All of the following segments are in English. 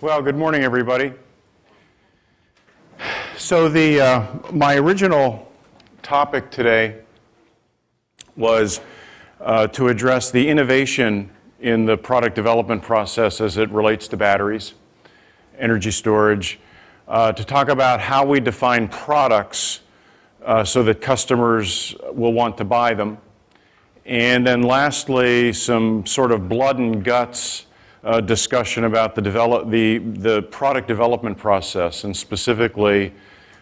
Well, good morning, everybody. So my original topic today was to address the innovation in the product development process as it relates to batteries, energy storage, to talk about how we define products so that customers will want to buy them, and then lastly, some sort of blood and guts discussion about the product development process, and specifically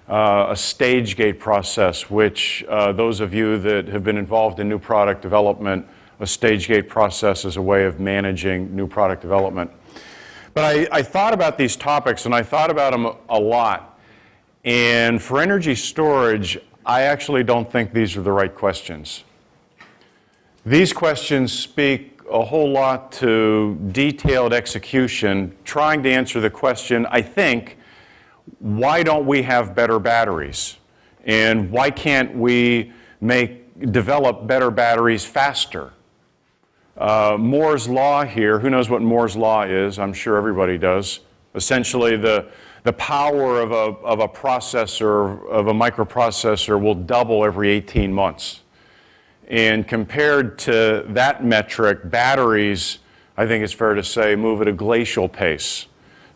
a stage gate process, which those of you that have been involved in new product development, a stage gate process is a way of managing new product development. But I thought about these topics, and I thought about them a lot. And for energy storage, I actually don't think these are the right questions. These questions speak a whole lot to detailed execution, trying to answer the question, I think, why don't we have better batteries? And why can't we develop better batteries faster? Moore's Law here, who knows what Moore's Law is? I'm sure everybody does. Essentially, the power of a processor, of a microprocessor, will double every 18 months. And compared to that metric, batteries, I think it's fair to say, move at a glacial pace.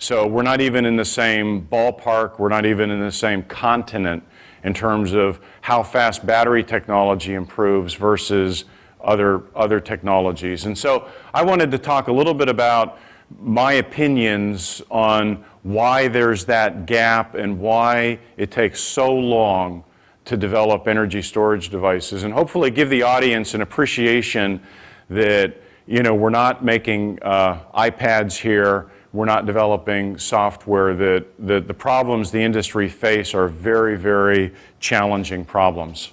So we're not even in the same ballpark, we're not even in the same continent in terms of how fast battery technology improves versus other technologies. And so I wanted to talk a little bit about my opinions on why there's that gap and why it takes so long to develop energy storage devices, and hopefully give the audience an appreciation that, you know, we're not making iPads here, we're not developing software, that the problems the industry face are very, very challenging problems.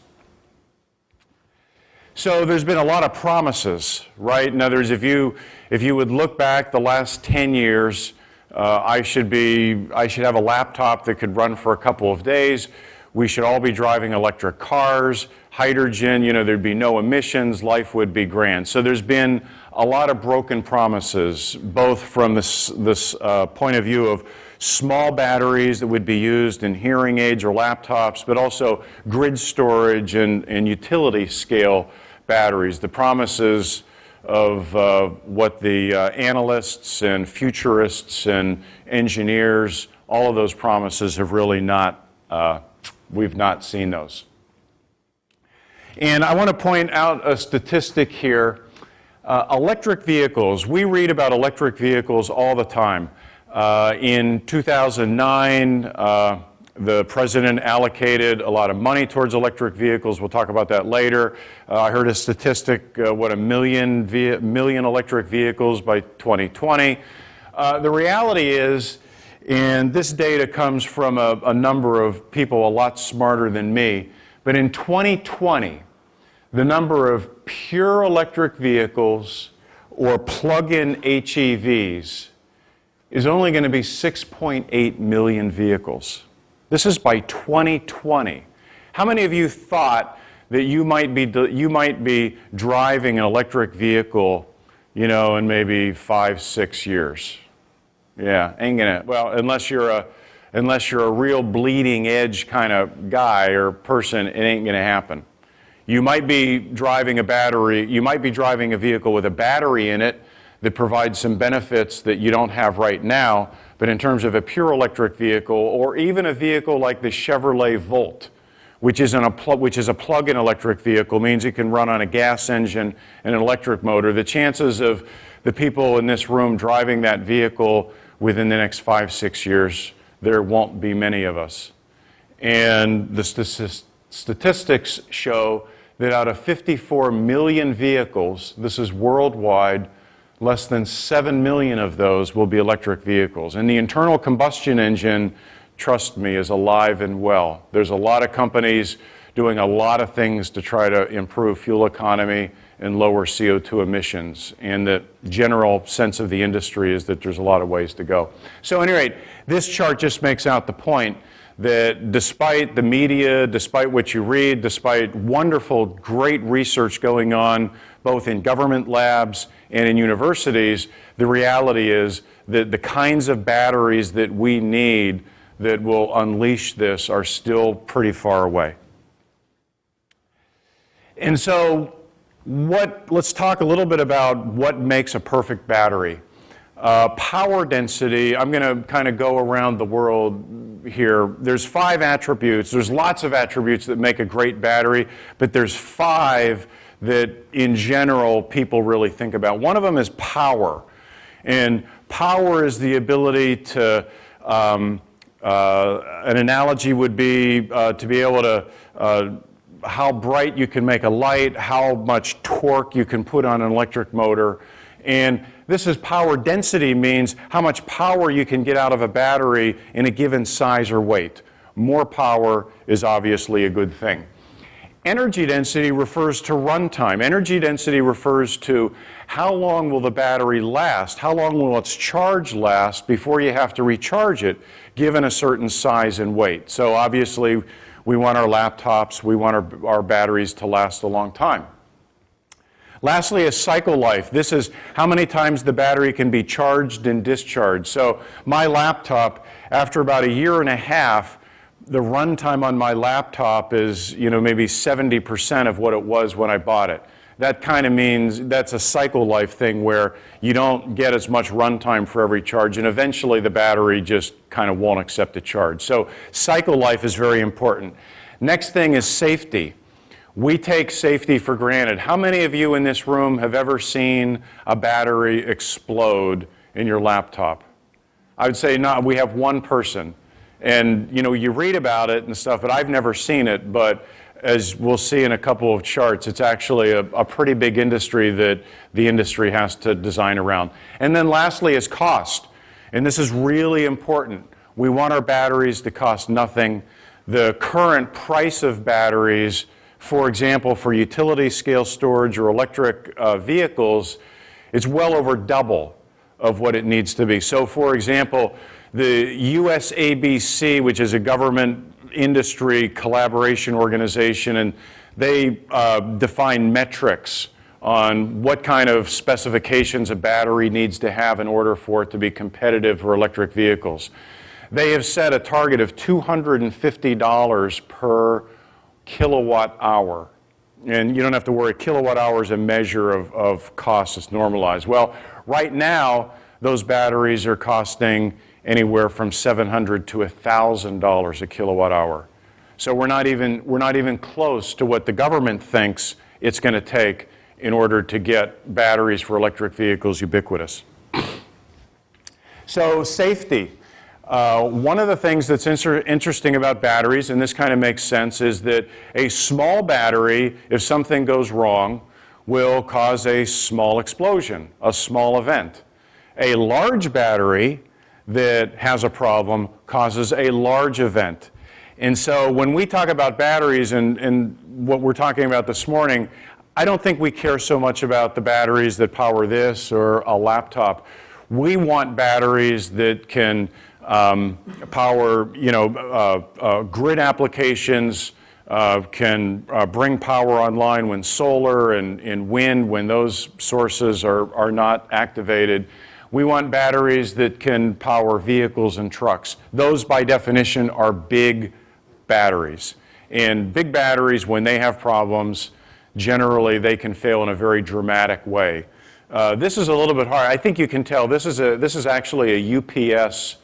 So there's been a lot of promises, right? In other words, if you would look back the last 10 years, I should have a laptop that could run for a couple of days. We should all be driving electric cars, hydrogen, you know, there'd be no emissions, life would be grand. So there's been a lot of broken promises, both from this point of view of small batteries that would be used in hearing aids or laptops, but also grid storage and utility scale batteries. The promises of what the analysts and futurists and engineers, all of those promises have really not we've not seen those. And I want to point out a statistic here. Electric vehicles, we read about electric vehicles all the time. In 2009, the president allocated a lot of money towards electric vehicles. We'll talk about that later. I heard a statistic, a million electric vehicles by 2020. The reality is, and this data comes from a number of people a lot smarter than me, but in 2020, the number of pure electric vehicles or plug-in HEVs is only going to be 6.8 million vehicles. This is by 2020. How many of you thought that you might be driving an electric vehicle, you know, in maybe 5-6 years? Yeah, ain't gonna, well, unless you're a real bleeding edge kind of guy or person, it ain't gonna happen. You might be driving a vehicle with a battery in it that provides some benefits that you don't have right now, but in terms of a pure electric vehicle, or even a vehicle like the Chevrolet Volt, which is a plug-in electric vehicle, means it can run on a gas engine and an electric motor. The chances of the people in this room driving that vehicle within the next 5-6 years, there won't be many of us. And the statistics show that out of 54 million vehicles, this is worldwide, less than 7 million of those will be electric vehicles. And the internal combustion engine, trust me, is alive and well. There's a lot of companies doing a lot of things to try to improve fuel economy and lower CO2 emissions. And the general sense of the industry is that there's a lot of ways to go. So at any rate, this chart just makes out the point that despite the media, despite what you read, despite wonderful, great research going on both in government labs and in universities, the reality is that the kinds of batteries that we need that will unleash this are still pretty far away. And so let's talk a little bit about what makes a perfect battery. Power density, I'm going to kind of go around the world here. There's 5 attributes. There's lots of attributes that make a great battery, but there's 5 that in general people really think about. One of them is power. And power is the ability to, an analogy would be to be able to, how bright you can make a light, how much torque you can put on an electric motor. And this is power density, means how much power you can get out of a battery in a given size or weight. More power is obviously a good thing. Energy density refers to runtime. Energy density refers to how long will the battery last, how long will its charge last before you have to recharge it, given a certain size and weight. So obviously, we want our laptops, we want our batteries to last a long time. Lastly is cycle life. This is how many times the battery can be charged and discharged. So my laptop, after about 1.5 years, the runtime on my laptop is, maybe 70% of what it was when I bought it. That kind of means that's a cycle life thing where you don't get as much runtime for every charge, and eventually the battery just kind of won't accept a charge. So cycle life is very important. Next thing is safety. We take safety for granted. How many of you in this room have ever seen a battery explode in your laptop? I would say not. We have one person. And, you read about it and stuff, but I've never seen it. But as we'll see in a couple of charts, it's actually a pretty big industry that the industry has to design around. And then lastly is cost. And this is really important. We want our batteries to cost nothing. The current price of batteries, for example, for utility scale storage or electric vehicles, is well over double of what it needs to be. So, for example, the USABC, which is a government industry collaboration organization, and they define metrics on what kind of specifications a battery needs to have in order for it to be competitive for electric vehicles. They have set a target of $250 per kilowatt hour. And you don't have to worry, kilowatt hour is a measure of cost. It's normalized. Well, right now, those batteries are costing anywhere from $700 to $1,000 a kilowatt hour. So we're not even close to what the government thinks it's going to take in order to get batteries for electric vehicles ubiquitous. So safety. One of the things that's interesting about batteries, and this kind of makes sense, is that a small battery, if something goes wrong, will cause a small explosion, a small event. A large battery that has a problem causes a large event. And so when we talk about batteries and what we're talking about this morning, I don't think we care so much about the batteries that power this or a laptop. We want batteries that can power, grid applications, can bring power online when solar and wind, when those sources are not activated. We want batteries that can power vehicles and trucks. Those, by definition, are big batteries. And big batteries, when they have problems, generally they can fail in a very dramatic way. This is a little bit hard. I think you can tell this is actually a UPS,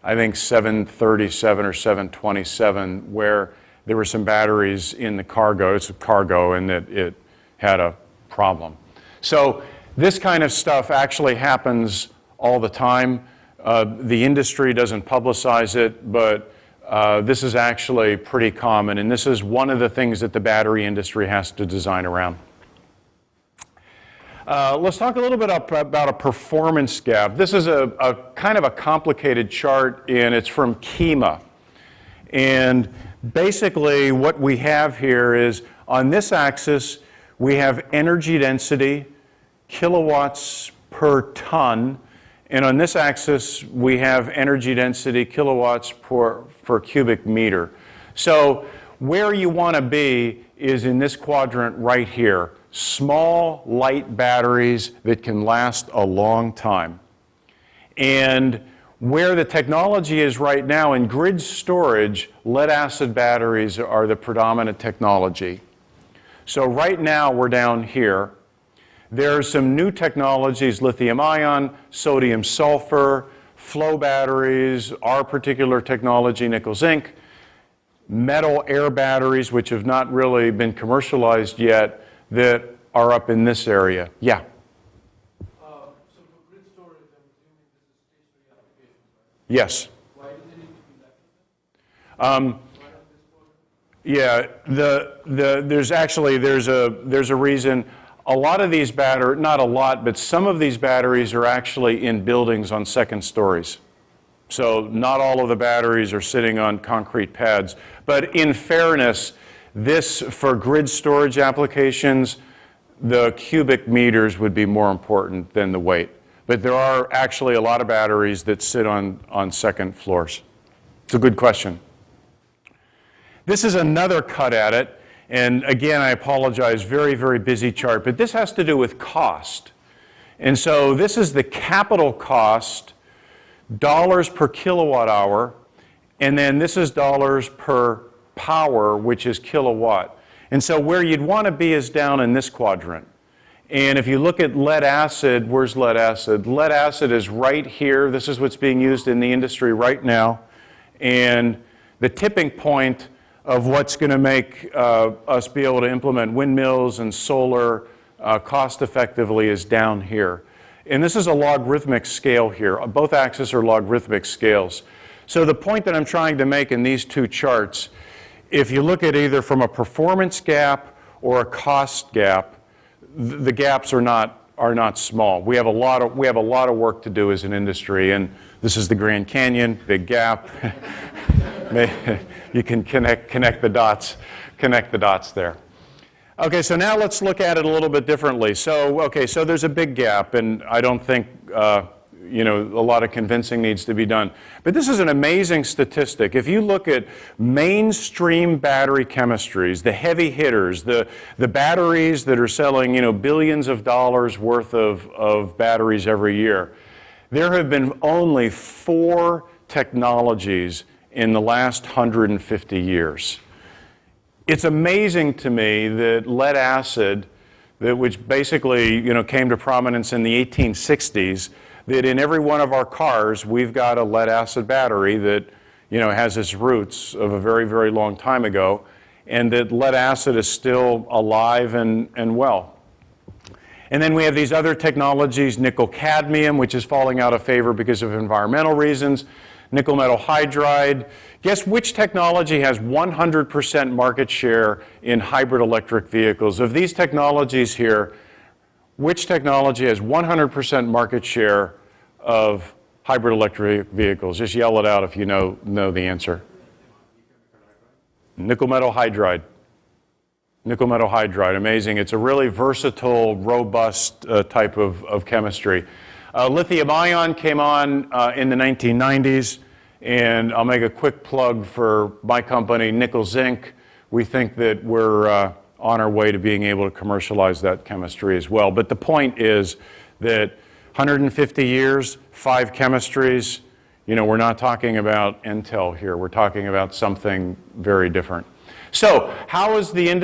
I think 737 or 727, where there were some batteries in the cargo. It's a cargo, and that it had a problem. So this kind of stuff actually happens all the time. The industry doesn't publicize it, but this is actually pretty common, and this is one of the things that the battery industry has to design around. Let's talk a little bit about a performance gap. This is a kind of a complicated chart, and it's from KEMA. And basically what we have here is, on this axis, we have energy density, kilowatts per ton, And on this axis, we have energy density, kilowatts per cubic meter. So where you want to be is in this quadrant right here. Small, light batteries that can last a long time. And where the technology is right now in grid storage, lead-acid batteries are the predominant technology. So right now we're down here. There are some new technologies, lithium-ion, sodium-sulfur, flow batteries, our particular technology, nickel-zinc, metal-air batteries, which have not really been commercialized yet, that are up in this area. Yeah? So for grid storage, I'm assuming this is stationary applications, right? Yes. Why do they need to be left with them? Yeah, there's a reason. A lot of these batteries, not a lot, but some of these batteries are actually in buildings on second stories. So not all of the batteries are sitting on concrete pads. But in fairness, this, for grid storage applications, the cubic meters would be more important than the weight. But there are actually a lot of batteries that sit on second floors. It's a good question. This is another cut at it. And again, I apologize, very, very busy chart. But this has to do with cost. And so this is the capital cost, dollars per kilowatt hour. And then this is dollars per power, which is kilowatt. And so where you'd want to be is down in this quadrant. And if you look at lead acid, where's lead acid? Lead acid is right here. This is what's being used in the industry right now. And the tipping point of what's going to make us be able to implement windmills and solar cost effectively is down here. And this is a logarithmic scale here. Both axes are logarithmic scales. So the point that I'm trying to make in these two charts, if you look at either from a performance gap or a cost gap, the gaps are not small. We have a lot of work to do as an industry, and this is the Grand Canyon, big gap. You can connect the dots there. Okay, so now let's look at it a little bit differently. So there's a big gap, and I don't think a lot of convincing needs to be done. But this is an amazing statistic. If you look at mainstream battery chemistries, the heavy hitters, the batteries that are selling billions of dollars worth of batteries every year, there have been only 4 technologies in the last 150 years. It's amazing to me that lead acid, which basically came to prominence in the 1860s, that in every one of our cars we've got a lead acid battery that has its roots of a very, very long time ago, and that lead acid is still alive and well. And then we have these other technologies, nickel cadmium, which is falling out of favor because of environmental reasons, nickel metal hydride. Guess which technology has 100% market share in hybrid electric vehicles? Of these technologies here, which technology has 100% market share of hybrid electric vehicles? Just yell it out if you know the answer. Nickel metal hydride. Nickel metal hydride, amazing. It's a really versatile, robust type of chemistry. Lithium-ion came on in the 1990s, and I'll make a quick plug for my company, nickel-zinc. We think that we're on our way to being able to commercialize that chemistry as well. But the point is that 150 years, 5 chemistries, we're not talking about Intel here. We're talking about something very different. So how is the industry